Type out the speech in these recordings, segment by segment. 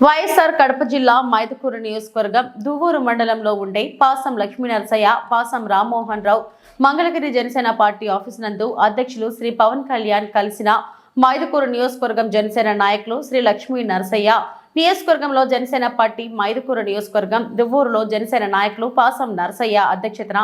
వైఎస్ఆర్ కడప జిల్లా మైదుకూరు నియోజకవర్గం దువ్వూరు మండలంలో ఉండే పాసం లక్ష్మీనరసయ్య, పాసం రామ్మోహన్ రావు మంగళగిరి జనసేన పార్టీ ఆఫీస్ నందు అధ్యక్షులు శ్రీ పవన్ కళ్యాణ్ కలిసిన మైదుకూరు నియోజకవర్గం జనసేన నాయకులు శ్రీ లక్ష్మీ నరసయ్య, నియోజకవర్గంలో జనసేన పార్టీ మైదుకూరు నియోజకవర్గం దువ్వూరులో జనసేన నాయకులు పాసం నరసయ్య అధ్యక్షతన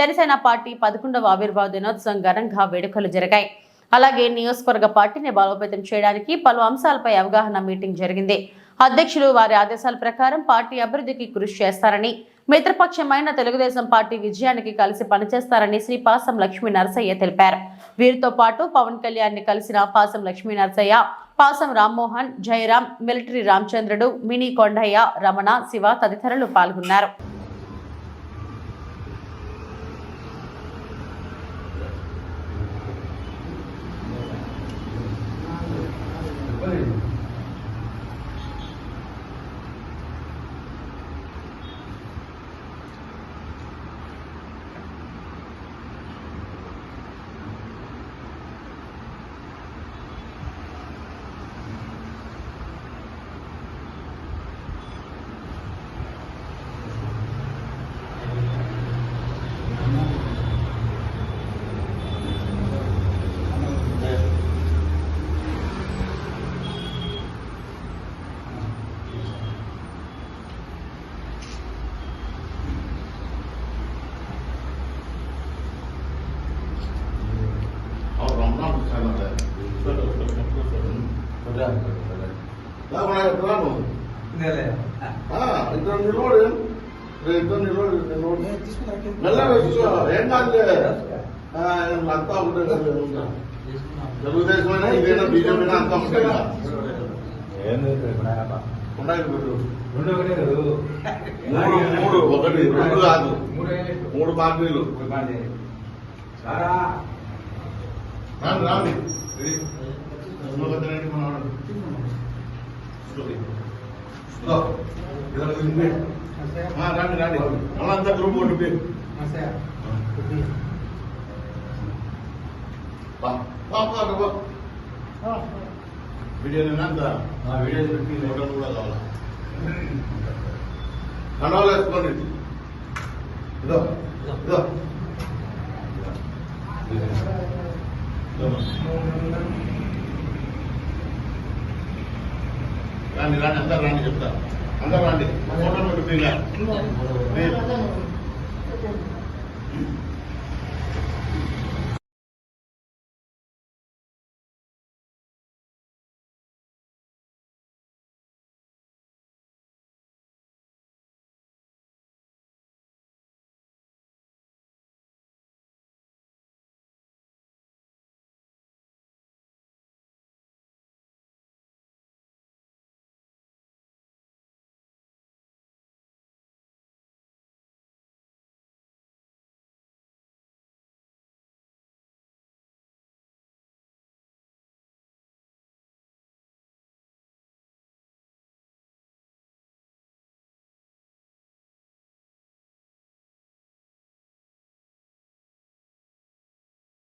జనసేన పార్టీ 11వ ఆవిర్భావ దినోత్సవం ఘనంగా వేడుకలు జరిగాయి. అలాగే నియోజకవర్గ పార్టీని బలోపేతం చేయడానికి పలు అంశాలపై అవగాహన మీటింగ్ జరిగింది. అధ్యక్షులు వారి ఆదేశాల ప్రకారం పార్టీ అభివృద్ధికి కృషి చేస్తారని, మిత్రపక్షమైన తెలుగుదేశం పార్టీ విజయానికి కలిసి పనిచేస్తారని శ్రీ పాసం లక్ష్మీ నరసయ్య తెలిపారు. వీరితో పాటు పవన్ కళ్యాణ్ ని కలిసిన పాసం లక్ష్మీ నరసయ్య, పాసం రామ్మోహన్, జయరాం, మిలిటరీ రామచంద్రుడు, మినీ కొండయ్య, రమణ, శివ తదితరులు పాల్గొన్నారు. తెలుగుదేశమైనా ఇదేనా బీజేపీ అంతా మూడు ఒకటి రెండు కాదు, మూడు పార్టీలు రాండి రండి రండి మళ్ళంతా గ్రూప్ ఒకటి పేరు వీడియో వీడియో కూడా కావాలా కండవాళ్ళు వేసుకోండి. ఇదో ఇదో రాండి రాండి అందరు రాండి చెప్తా, అందరు రాండి ఫోటో పెట్టి